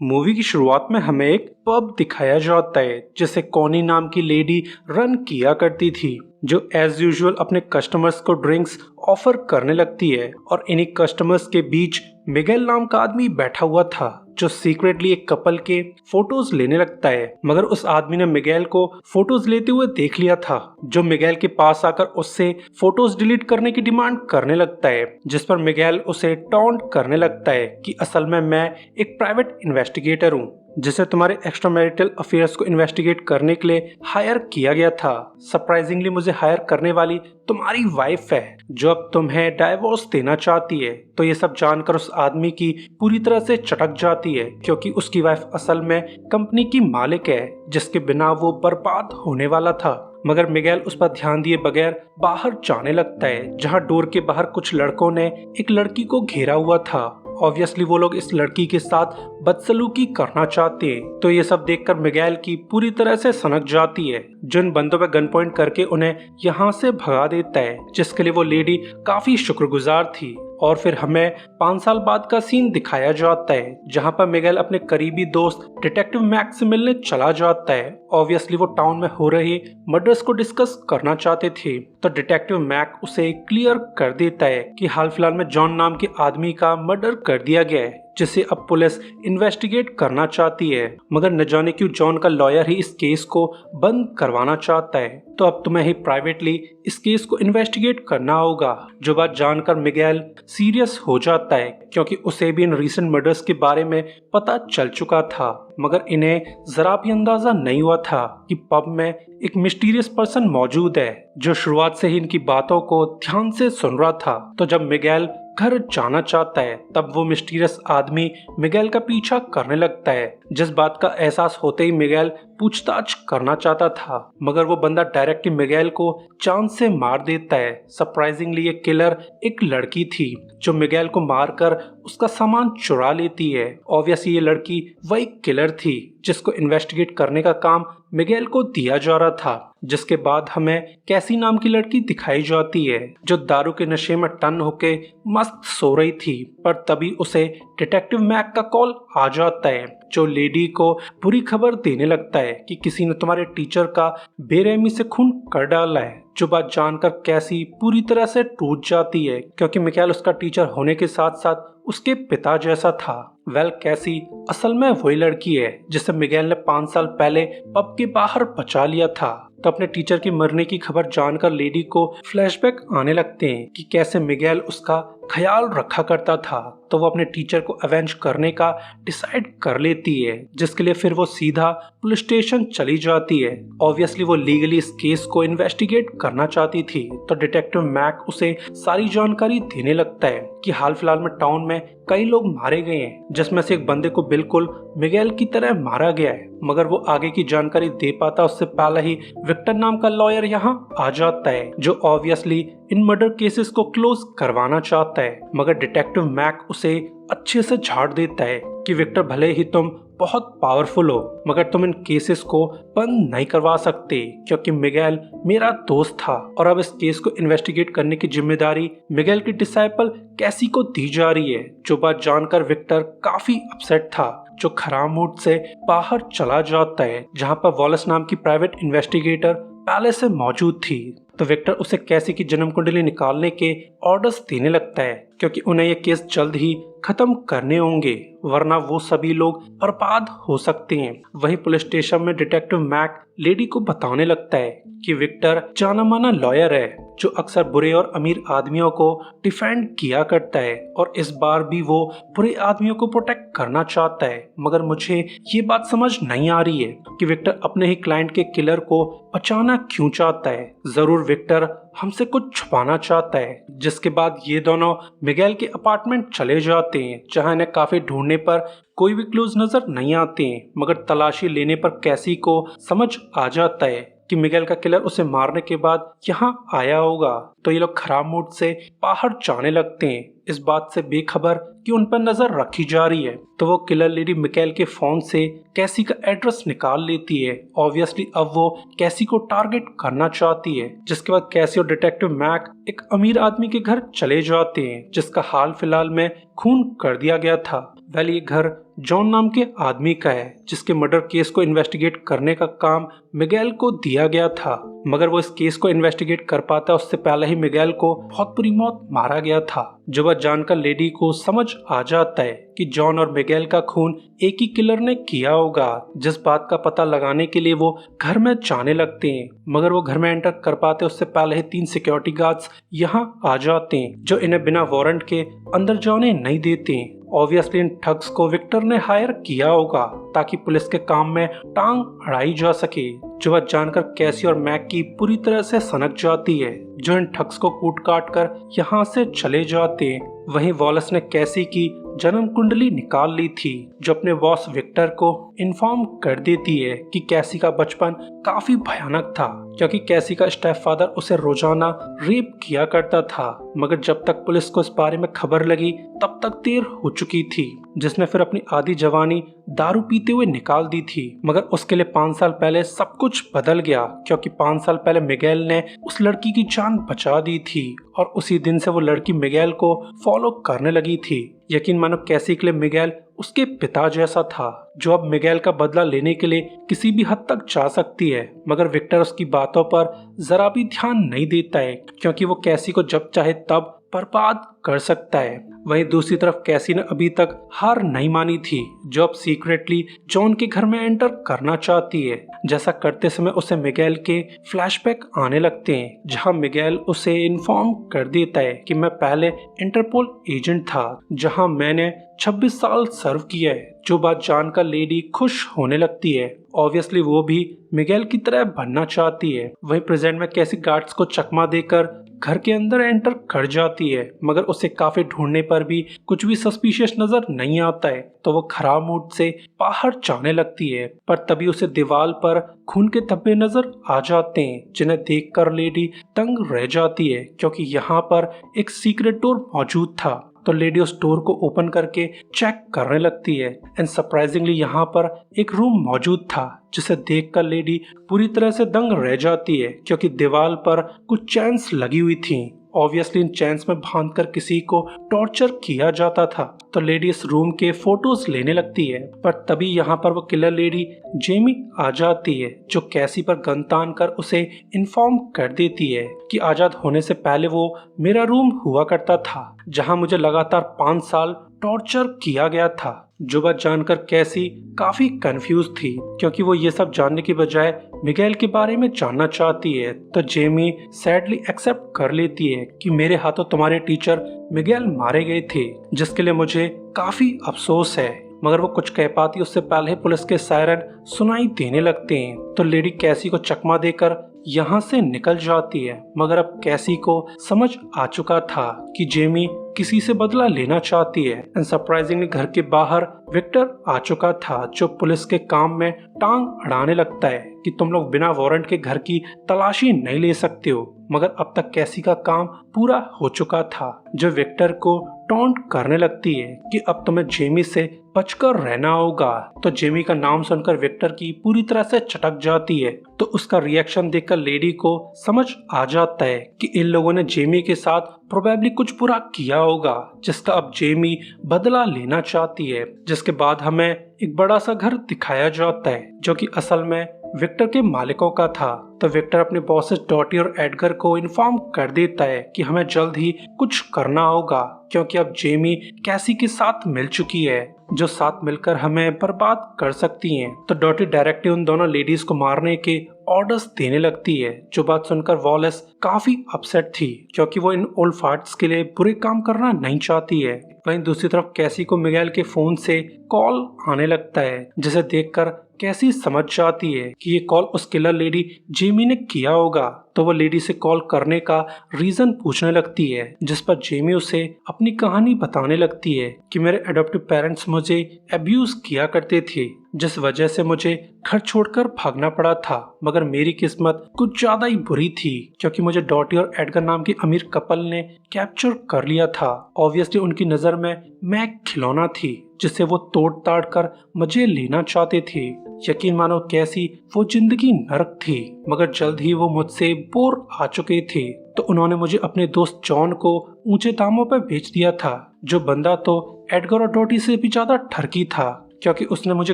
Movie की शुरुआत में हमें एक पब दिखाया जाता है जिसे कॉनी नाम की लेडी रन किया करती थी, जो एज यूजुअल अपने कस्टमर्स को ड्रिंक्स ऑफर करने लगती है। और इन्हीं कस्टमर्स के बीच मिगेल नाम का आदमी बैठा हुआ था जो सीक्रेटली एक कपल के फोटोज लेने लगता है। मगर उस आदमी ने मिगेल को फोटोज लेते हुए देख लिया था, जो मिगेल के पास आकर उससे फोटोज डिलीट करने की डिमांड करने लगता है, जिस पर मिगेल उसे टॉन्ट करने लगता है कि असल में मैं एक प्राइवेट इन्वेस्टिगेटर हूँ जिसे तुम्हारे एक्स्ट्रा मैरिटल अफेयर्स को इन्वेस्टिगेट करने के लिए हायर किया गया था। सरप्राइजिंगली मुझे हायर करने वाली तुम्हारी वाइफ है जो अब तुम्हें डाइवोर्स देना चाहती है। तो ये सब जानकर उस आदमी की पूरी तरह से चटक जाती है, क्योंकि उसकी वाइफ असल में कंपनी की मालिक है जिसके बिना वो बर्बाद होने वाला था। मगर मिगेल उस पर ध्यान दिए बगैर बाहर जाने लगता है, जहां डोर के बाहर कुछ लड़कों ने एक लड़की को घेरा हुआ था। ऑब्वियसली वो लोग इस लड़की के साथ बदसलूकी करना चाहते हैं। तो ये सब देखकर मिगेल की पूरी तरह से सनक जाती है, जो इन बंदों पे गन पॉइंट करके उन्हें यहाँ से भगा देता है, जिसके लिए वो लेडी काफी शुक्रगुजार थी। और फिर हमें 5 साल बाद का सीन दिखाया जाता है, जहाँ पर मिगेल अपने करीबी दोस्त डिटेक्टिव मैक से मिलने चला जाता है। ऑब्वियसली वो टाउन में हो रही मर्डर्स को डिस्कस करना चाहते थे, तो डिटेक्टिव मैक उसे क्लियर कर देता है कि हाल फिलहाल में जॉन नाम के आदमी का मर्डर कर दिया गया है, जिसे अब पुलिस इन्वेस्टिगेट करना चाहती है। मगर न जाने क्यों जॉन का लॉयर ही इस केस को बंद करवाना चाहता है, तो अब तुम्हें ही प्राइवेटली इस केस को इन्वेस्टिगेट करना होगा। जो बात जानकर मिगेल सीरियस हो जाता है, क्योंकि उसे भी इन रीसेंट मर्डर्स के बारे में पता चल चुका था। मगर इन्हें जरा भी अंदाजा नहीं हुआ था कि पब में एक मिस्टीरियस पर्सन मौजूद है जो शुरुआत से ही इनकी बातों को ध्यान से सुन रहा था। तो जब मिगेल घर जाना चाहता है, तब वो मिस्टीरियस आदमी मिगेल का पीछा करने लगता है, जिस बात का एहसास होते ही मिगेल पूछताछ करना चाहता था। मगर वो बंदा डायरेक्टली मिगेल को जान से मार देता है। सरप्राइजिंगली ये किलर एक लड़की थी जो मिगेल को मारकर उसका सामान चुरा लेती है। ऑब्वियसली ये लड़की वही किलर थी जिसको इन्वेस्टिगेट करने का काम मिगेल को दिया जा रहा था। जिसके बाद हमें कैसी नाम की लड़की दिखाई जाती है जो दारू के नशे में टन होके मस्त सो रही थी, पर तभी उसे डिटेक्टिव मैक का कॉल आ जाता है, जो लेडी को बुरी खबर देने लगता है कि किसी ने तुम्हारे टीचर का बेरहमी से खून कर डाला है। जो बात जानकर कैसी पूरी तरह से टूट जाती है, क्योंकि मिगेल उसका टीचर होने के साथ साथ उसके पिता जैसा था। कैसी असल में वही लड़की है जिसे मिगेल ने 5 साल पहले पब के बाहर बचा लिया था। तो अपने टीचर के मरने की खबर जानकर लेडी को फ्लैशबैक आने लगते हैं कि कैसे मिगेल उसका ख्याल रखा करता था। तो वो अपने टीचर को अवेंज करने का डिसाइड कर लेती है, जिसके लिए फिर वो सीधा पुलिस स्टेशन चली जाती है। ऑब्वियसली वो लीगली इस केस को इन्वेस्टिगेट करना चाहती थी। तो डिटेक्टिव मैक उसे सारी जानकारी देने लगता है कि हाल फिलहाल में टाउन में कई लोग मारे गए हैं, जिसमें से एक बंदे को बिल्कुल मिगेल की तरह मारा गया है। मगर वो आगे की जानकारी दे पाता उससे पहले ही विक्टर नाम का लॉयर यहाँ आ जाता है, जो ऑब्वियसली इन मर्डर केसेस को क्लोज करवाना चाहता है। मगर डिटेक्टिव मैक उसे अच्छे से झाड़ देता है कि विक्टर, भले ही तुम बहुत पावरफुल हो, मगर तुम इन केसेस को बंद नहीं करवा सकते, क्योंकि मिगेल मेरा दोस्त था और अब इस केस को इन्वेस्टिगेट करने की जिम्मेदारी मिगेल की डिसाइपल कैसी को दी जा रही है। जो बात जानकर विक्टर काफी अपसेट था, जो खराब मूड से बाहर चला जाता है, जहां पर वॉलेस नाम की प्राइवेट इन्वेस्टिगेटर पहले से मौजूद थी। तो विक्टर उसे कैसी की जन्म कुंडली निकालने के ऑर्डर्स देने लगता है, क्योंकि उन्हें यह केस जल्द ही खत्म करने होंगे, वरना वो सभी लोग बर्बाद हो सकते हैं। वहीं पुलिस स्टेशन में डिटेक्टिव मैक लेडी को बताने लगता है कि विक्टर जाना माना लॉयर है जो अक्सर बुरे और अमीर आदमियों को डिफेंड किया करता है, और इस बार भी वो बुरे आदमियों को प्रोटेक्ट करना चाहता है। मगर मुझे ये बात समझ नहीं आ रही है कि विक्टर अपने ही क्लाइंट के किलर को बचाना क्यों चाहता है। जरूर विक्टर हमसे कुछ छुपाना चाहता है। जिसके बाद ये दोनों मिगेल के अपार्टमेंट चले जाते हैं, जहां इन्हें काफी ढूंढने पर कोई भी क्लूज नजर नहीं आते हैं। मगर तलाशी लेने पर कैसी को समझ आ जाता है कि मिगेल का किलर उसे मारने के बाद यहाँ आया होगा। तो ये लोग खराब मूड से बाहर जाने लगते हैं, इस बात से बेखबर कि उन पर नजर रखी जा रही है। तो वो किलर लेडी मिगेल के फोन से कैसी का एड्रेस निकाल लेती है। ऑब्वियसली अब वो कैसी को टारगेट करना चाहती है, जिसके बाद कैसी और डिटेक्टिव मैक एक अमीर आदमी के घर चले जाते हैं, जिसका हाल फिलहाल में खून कर दिया गया था। ये घर जॉन नाम के आदमी का है, जिसके मर्डर केस को इन्वेस्टिगेट करने का काम मिगेल को दिया गया था। मगर वो इस केस को इन्वेस्टिगेट कर पाता उससे पहले ही मिगेल को बहुत बुरी मौत मारा गया था। जो बात जानकर लेडी को समझ आ जाता है कि जॉन और मिगेल का खून एक ही किलर ने किया होगा। जिस बात का पता लगाने के लिए वो घर में जाने लगते हैं, मगर वो घर में एंटर कर पाते उससे पहले ही 3 सिक्योरिटी गार्ड्स यहाँ आ जाते हैं, जो इन्हें बिना वारंट के अंदर जाने नहीं देते। ऑब्वियसली इन ठग्स को विक्टर ने हायर किया होगा ताकि पुलिस के काम में टांग अड़ाई जा सके। जो बात जानकर कैसी और मैक की पूरी तरह से सनक जाती है, जो इन ठग्स को कूट काट कर यहाँ से चले जाते हैं। वहीं वॉलेस ने कैसी की जन्म कुंडली निकाल ली थी, जो अपने बॉस विक्टर को इन्फॉर्म कर देती है कि कैसी का बचपन काफी भयानक था, क्योंकि कैसी का स्टेपफादर उसे रोजाना रेप किया करता था। मगर जब तक पुलिस को इस बारे में खबर लगी तब तक देर हो चुकी थी, जिसने फिर अपनी आधी जवानी दारू पीते हुए निकाल दी थी। मगर उसके लिए 5 साल पहले सब कुछ बदल गया, क्योंकि 5 साल पहले मिगेल ने उस लड़की की जान बचा दी थी और उसी दिन से वो लड़की मिगेल को फॉलो करने लगी थी। यकीन मानो कैसी के लिए मिगेल उसके पिता जैसा था, जो अब मिगेल का बदला लेने के लिए किसी भी हद तक जा सकती है। मगर विक्टर उसकी बातों पर जरा भी ध्यान नहीं देता है, क्योंकि वो कैसी को जब चाहे तब बर्बाद कर सकता है। वहीं दूसरी तरफ कैसी ने अभी तक हार नहीं मानी थी, जो अब सीक्रेटली जॉन के घर में एंटर करना चाहती है। जैसा करते समय उसे मिगेल के फ्लैशबैक आने लगते हैं, जहां मिगेल उसे इन्फॉर्म कर देता है कि मैं पहले इंटरपोल एजेंट था, जहां मैंने 26 साल सर्व किया है। जो बात जानकर लेडी खुश होने लगती है। ऑब्वियसली वो भी मिगेल की तरह बनना चाहती है। वहीं प्रेजेंट में कैसी गार्ड्स को चकमा देकर घर के अंदर एंटर कर जाती है, मगर उसे काफी ढूंढने पर भी कुछ भी सस्पिशियस नजर नहीं आता है, तो वो खराब मूड से बाहर जाने लगती है। पर तभी उसे दीवार पर खून के धब्बे नजर आ जाते हैं, जिन्हें देखकर लेडी तंग रह जाती है, क्योंकि यहाँ पर एक सीक्रेट डोर मौजूद था। तो लेडी उस डोर को ओपन करके चेक करने लगती है एंड सरप्राइजिंगली यहाँ पर एक रूम मौजूद था, जिसे देखकर लेडी पूरी तरह से दंग रह जाती है, क्योंकि दीवार पर कुछ चेन्स लगी हुई थी। ऑब्वियसली इन चेन्स में बांधकर किसी को टॉर्चर किया जाता था। तो लेडी इस रूम के फोटोज लेने लगती है, पर तभी यहाँ पर वो किलर लेडी जेमी आ जाती है, जो कैसी पर गन तान कर उसे इन्फॉर्म कर देती है कि आजाद होने से पहले वो मेरा रूम हुआ करता था, जहाँ मुझे लगातार 5 साल टॉर्चर किया गया था। जो बात जानकर कैसी काफी कंफ्यूज थी, क्योंकि वो ये सब जानने की बजाय मिगेल के बारे में जानना चाहती है। तो जेमी सैडली एक्सेप्ट कर लेती है कि मेरे हाथों तुम्हारे टीचर मिगेल मारे गए थे, जिसके लिए मुझे काफी अफसोस है। मगर वो कुछ कह पाती उससे पहले पुलिस के सायरन सुनाई देने लगते हैं। तो लेडी कैसी को चकमा देकर यहाँ से निकल जाती है। मगर अब कैसी को समझ आ चुका था कि जेमी किसी से बदला लेना चाहती है। एंड सरप्राइजिंगली घर के बाहर विक्टर आ चुका था, जो पुलिस के काम में टांग अड़ाने लगता है कि तुम लोग बिना वारंट के घर की तलाशी नहीं ले सकते हो। मगर अब तक कैसी का काम पूरा हो चुका था, जो विक्टर को टॉन्ट करने लगती है कि अब तुम्हें जेमी से बचकर रहना होगा। तो जेमी का नाम सुनकर विक्टर की पूरी तरह से चटक जाती है। तो उसका रिएक्शन देखकर लेडी को समझ आ जाता है कि इन लोगों ने जेमी के साथ प्रोबेबली कुछ बुरा किया होगा, जिसका अब जेमी बदला लेना चाहती है। जिसके बाद हमें एक बड़ा सा घर दिखाया जाता है, जो कि असल में विक्टर के मालिकों का था। तो विक्टर अपने बॉसेस डॉटी और एडगर को इन्फॉर्म कर देता है कि हमें जल्द ही कुछ करना होगा, क्योंकि अब जेमी कैसी के साथ मिल चुकी है, जो साथ मिलकर हमें बर्बाद कर सकती हैं। तो डॉटी डायरेक्टली उन दोनों लेडीज को मारने के ऑर्डर्स देने लगती है। जो बात सुनकर वॉलेस काफी अपसेट थी, क्योंकि वो इन ओल्ड फार्ट्स के लिए बुरे काम करना नहीं चाहती है। वहीं दूसरी तरफ कैसी को मिगेल के फोन से कॉल आने लगता है, जिसे देखकर कैसी समझ जाती है कि ये कॉल उस किलर लेडी जेमी ने किया होगा। तो वो लेडी से कॉल करने का रीजन पूछने लगती है, जिस पर जेमी उसे अपनी कहानी बताने लगती है कि मेरे एडॉप्टिव पेरेंट्स मुझे अब्यूज किया करते थे, जिस वजह से मुझे घर छोड़कर भागना पड़ा था। मगर मेरी किस्मत कुछ ज्यादा ही बुरी थी, क्योंकि मुझे डॉटी और एडगर नाम की अमीर कपल ने कैप्चर कर लिया था। ऑब्वियसली उनकी नजर में मैं एक खिलौना थी, जिसे वो तोड़ ताड़ कर मुझे लेना चाहते थे। यकीन मानो कैसी वो जिंदगी नरक थी, मगर जल्द ही वो मुझसे बोर आ चुके थे। तो उन्होंने मुझे अपने दोस्त जॉन को ऊंचे दामों पर बेच दिया था, जो बंदा तो एडगर और डॉटी से भी ज्यादा ठरकी था, क्योंकि उसने मुझे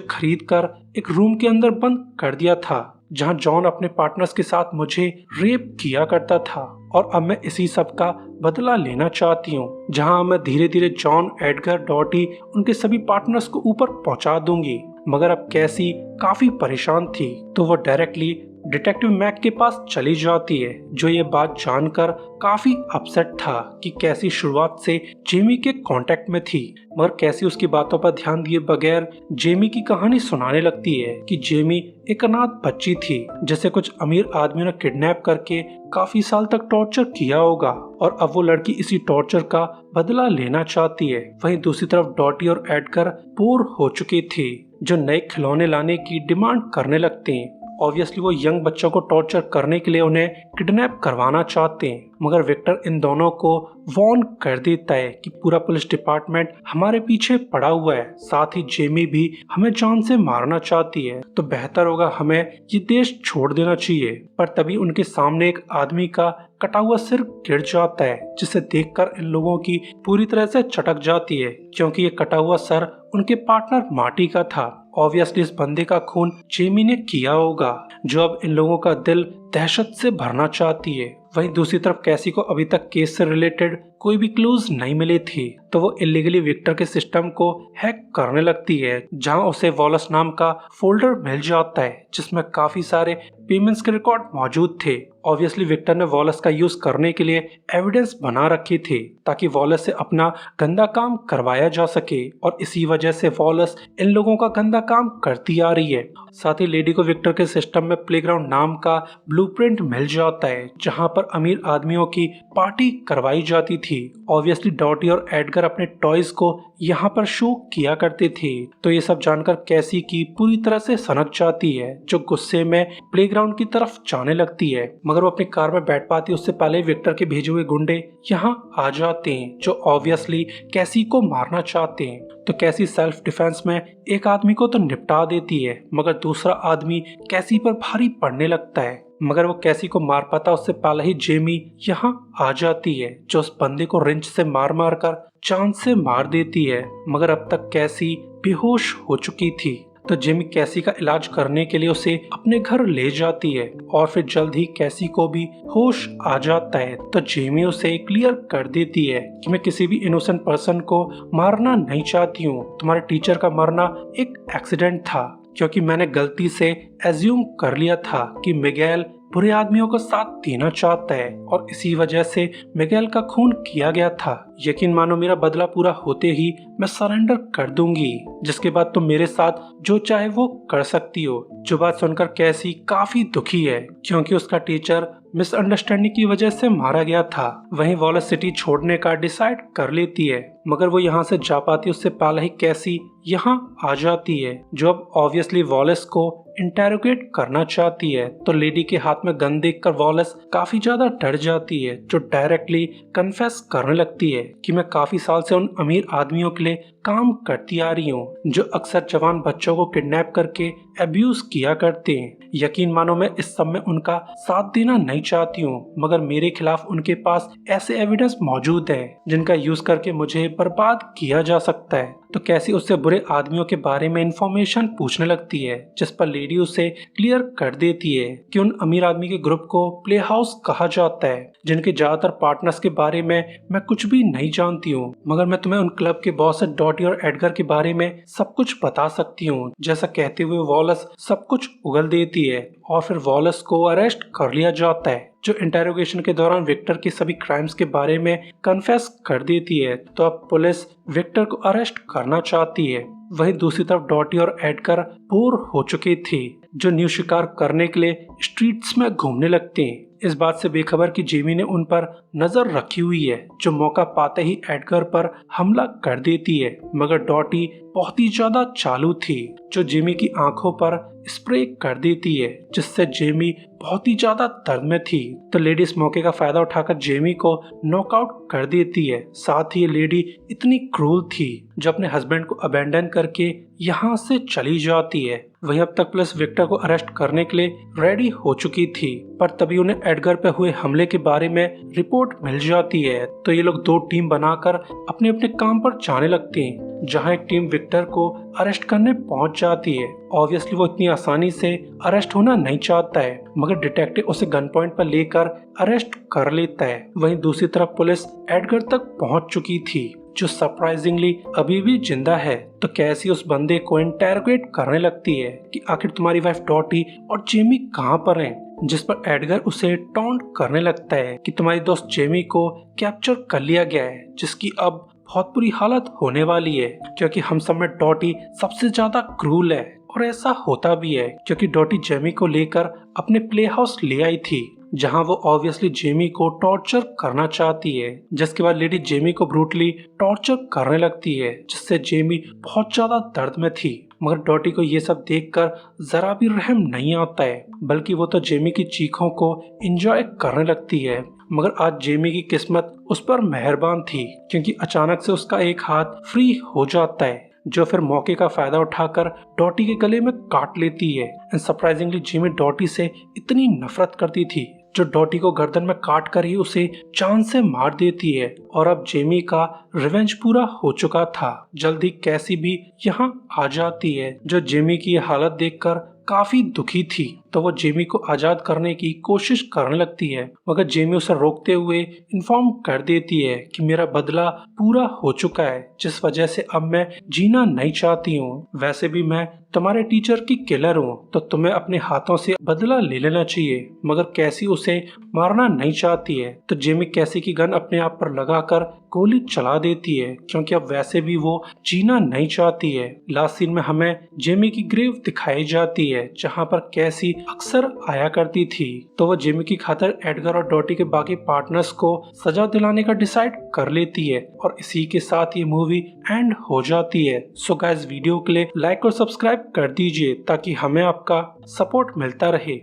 खरीद कर एक रूम के अंदर बंद कर दिया था जहां जॉन अपने पार्टनर्स के साथ मुझे रेप किया करता था, और अब मैं इसी सब का बदला लेना चाहती हूँ, जहां मैं धीरे धीरे जॉन, एडगर, डॉटी, उनके सभी पार्टनर्स को ऊपर पहुंचा दूंगी। मगर अब कैसी काफी परेशान थी, तो वो डायरेक्टली डिटेक्टिव मैक के पास चली जाती है, जो ये बात जानकर काफी अपसेट था कि कैसी शुरुआत से जेमी के कांटेक्ट में थी। मगर कैसी उसकी बातों पर ध्यान दिए बगैर जेमी की कहानी सुनाने लगती है कि जेमी एक अनाथ बच्ची थी जिसे कुछ अमीर आदमियों ने किडनैप करके काफी साल तक टॉर्चर किया होगा, और अब वो लड़की इसी टॉर्चर का बदला लेना चाहती है। वहीं दूसरी तरफ डॉटी और एडगर बोर हो चुकी थी, जो नए खिलौने लाने की डिमांड करने लगते हैं। ऑब्वियसली वो यंग बच्चों को टॉर्चर करने के लिए उन्हें किडनैप करवाना चाहते हैं, मगर विक्टर इन दोनों को वार्न कर देता है कि पूरा पुलिस डिपार्टमेंट हमारे पीछे पड़ा हुआ है, साथ ही जेमी भी हमें जान से मारना चाहती है, तो बेहतर होगा हमें ये देश छोड़ देना चाहिए। पर तभी उनके सामने एक आदमी का कटा हुआ सिर गिर जाता है, जिसे देखकर इन लोगों की पूरी तरह से चटक जाती है, क्योंकि ये कटा हुआ सर उनके पार्टनर मार्टी का था। ऑब्वियसली इस बंदे का खून जेमी ने किया होगा, जो अब इन लोगों का दिल दहशत से भरना चाहती है। वहीं दूसरी तरफ कैसी को अभी तक केस से रिलेटेड कोई भी क्लूज नहीं मिले थे, तो वो इलीगली विक्टर के सिस्टम को हैक करने लगती है, जहां उसे वॉलस नाम का फोल्डर मिल जाता है जिसमें काफी सारे पेमेंट्स के रिकॉर्ड मौजूद थे। ऑब्वियसली विक्टर ने वॉलस का यूज करने के लिए एविडेंस बना रखे थे ताकि वॉलस से अपना गंदा काम करवाया जा सके, और इसी वजह से वॉलस इन लोगों का गंदा काम करती आ रही है। साथ ही लेडी को विक्टर के सिस्टम में प्लेग्राउंड नाम का ब्लूप्रिंट मिल जाता है, जहां पर अमीर आदमियों की पार्टी करवाई जाती थी। ऑब्वियसली डॉटी और एडगर अपने टॉयज को यहाँ पर शो किया करते थे, तो ये सब जानकर कैसी की पूरी तरह से सनक जाती है, जो गुस्से में प्लेग्राउंड की तरफ जाने लगती है। मगर वो अपनी कार में बैठ पाती उससे पहले विक्टर के भेजे हुए गुंडे यहाँ आ जाते हैं, जो ऑब्वियसली कैसी को मारना चाहते हैं। तो कैसी सेल्फ डिफेंस में एक आदमी को तो निपटा देती है, मगर दूसरा आदमी कैसी पर भारी पड़ने लगता है। मगर वो कैसी को मार पाता उससे पहले ही जेमी यहाँ आ जाती है, जो उस बंदे को रिंच से मार मार कर जान से मार देती है। मगर अब तक कैसी बेहोश हो चुकी थी, तो जेमी कैसी का इलाज करने के लिए उसे अपने घर ले जाती है, और फिर जल्द ही कैसी को भी होश आ जाता है। तो जेमी उसे क्लियर कर देती है कि मैं किसी भी इनोसेंट पर्सन को मारना नहीं चाहती हूँ, तुम्हारे टीचर का मरना एक एक्सीडेंट था, क्योंकि मैंने गलती से एज्यूम कर लिया था कि मिगेल बुरे आदमियों का साथ देना चाहता है, और इसी वजह से मिगेल का खून किया गया था। यकीन मानो मेरा बदला पूरा होते ही मैं सरेंडर कर दूंगी, जिसके बाद तुम मेरे साथ जो चाहे वो कर सकती हो। जो बात सुनकर कैसी काफी दुखी है, क्योंकि उसका टीचर मिसअंडरस्टैंडिंग की वजह से मारा गया था। वहीं वॉलस सिटी छोड़ने का डिसाइड कर लेती है, मगर वो यहाँ से जा पाती उससे पहले ही कैसी यहाँ आ जाती है, जो अब ऑब्वियसली वॉलस को इंटेरोगेट करना चाहती है। तो लेडी के हाथ में गन देखकर वॉलस काफी ज्यादा डर जाती है, जो डायरेक्टली कन्फेस करने लगती है कि मैं काफी साल से उन अमीर आदमियों के लिए काम करती आ रही हूँ, जो अक्सर जवान बच्चों को किडनैप करके अब्यूज किया करते हैं। यकीन मानो मैं इस सब में उनका साथ देना नहीं चाहती हूँ, मगर मेरे खिलाफ उनके पास ऐसे एविडेंस मौजूद है जिनका यूज करके मुझे बर्बाद किया जा सकता है। तो कैसी उससे बुरे आदमियों के बारे में इंफॉर्मेशन पूछने लगती है, जिस पर लेडी उसे क्लियर कर देती है कि उन अमीर आदमी के ग्रुप को प्ले हाउस कहा जाता है, जिनके ज्यादातर पार्टनर्स के बारे में मैं कुछ भी नहीं जानती हूँ, मगर मैं तुम्हें उन क्लब के बॉस डॉटी और एडगर के बारे में सब कुछ बता सकती हूँ। जैसा कहते हुए वॉलस सब कुछ उगल देती है, और फिर वॉलस को अरेस्ट कर लिया जाता है, जो इंटेरोगेशन के दौरान विक्टर की सभी क्राइम्स के बारे में कन्फेस कर देती है। तो अब पुलिस विक्टर को अरेस्ट करना चाहती है। वहीं दूसरी तरफ डॉटी और एडगर बोर हो चुके थे, जो न्यू शिकार करने के लिए स्ट्रीट्स में घूमने लगते हैं, इस बात से बेखबर कि जेमी ने उन पर नजर रखी हुई है, जो मौका पाते ही एडगर पर हमला कर देती है। मगर डॉटी बहुत ही ज्यादा चालू थी, जो जेमी की आंखों पर स्प्रे कर देती है, जिससे जेमी बहुत ही ज्यादा दर्द में थी। तो लेडी इस मौके का फायदा उठाकर जेमी को नॉकआउट कर देती है। साथ ही लेडी इतनी क्रूल थी, जो अपने हस्बैंड को अबैंडन करके यहाँ से चली जाती है। वहीं अब तक पुलिस विक्टर को अरेस्ट करने के लिए रेडी हो चुकी थी, पर तभी उन्हें एडगर पे हुए हमले के बारे में रिपोर्ट मिल जाती है। तो ये लोग दो टीम बनाकर अपने अपने काम पर जाने लगते हैं। जहां एक टीम विक्टर को अरेस्ट करने पहुंच जाती है। ऑब्वियसली वो इतनी आसानी से अरेस्ट होना नहीं चाहता है, मगर डिटेक्टिव उसे गन पॉइंट पर लेकर अरेस्ट कर लेता है। वहीं दूसरी तरफ पुलिस एडगर तक पहुंच चुकी थी, जो सरप्राइजिंगली अभी भी जिंदा है। तो कैसी उस बंदे को इंटेरोगेट करने लगती है कि आखिर तुम्हारी वाइफ डॉटी और जेमी कहाँ पर हैं, जिस पर एडगर उसे टॉन्ट करने लगता है कि तुम्हारी दोस्त जेमी को कैप्चर कर लिया गया है, जिसकी अब बहुत बुरी हालत होने वाली है, क्योंकि हम सब में डॉटी सबसे ज्यादा क्रूल है। और ऐसा होता भी है क्योंकि डॉटी जेमी को लेकर अपने प्ले हाउस ले आई थी, जहां वो ऑब्वियसली जेमी को टॉर्चर करना चाहती है, जिसके बाद लेडी जेमी को ब्रूटली टॉर्चर करने लगती है, जिससे जेमी बहुत ज्यादा दर्द में थी। मगर डॉटी को ये सब देखकर जरा भी रहम नहीं आता है, बल्कि वो तो जेमी की चीखों को एंजॉय करने लगती है। मगर आज जेमी की किस्मत उस पर मेहरबान थी, क्योंकि अचानक से उसका एक हाथ फ्री हो जाता है, जो फिर मौके का फायदा उठाकर डॉटी के गले में काट लेती है। एंड सरप्राइजिंगली जेमी डॉटी से इतनी नफरत करती थी, जो डॉटी को गर्दन में काट कर ही उसे जान से मार देती है। और अब जेमी का रिवेंज पूरा हो चुका था। जल्दी कैसी भी यहाँ आ जाती है, जो जेमी की हालत देखकर काफी दुखी थी, तो वो जेमी को आजाद करने की कोशिश करने लगती है, मगर जेमी उसे रोकते हुए इन्फॉर्म कर देती है कि मेरा बदला पूरा हो चुका है, जिस वजह से अब मैं जीना नहीं चाहती हूँ। वैसे भी मैं तुम्हारे टीचर की किलर हूँ, तो तुम्हें अपने हाथों से बदला ले लेना चाहिए। मगर कैसी उसे मारना नहीं चाहती है, तो जेमी कैसी की गन अपने आप पर लगाकर गोली चला देती है, क्योंकि अब वैसे भी वो जीना नहीं चाहती है। लास्ट सीन में हमें जेमी की ग्रेव दिखाई जाती है, जहाँ पर कैसी अक्सर आया करती थी। तो वो जेमी की खातिर एडगर और डॉटी के बाकी पार्टनर्स को सजा दिलाने का डिसाइड कर लेती है, और इसी के साथ ये मूवी एंड हो जाती है। सो गाइस, वीडियो के लिए लाइक और सब्सक्राइब कर दीजिए ताकि हमें आपका सपोर्ट मिलता रहे।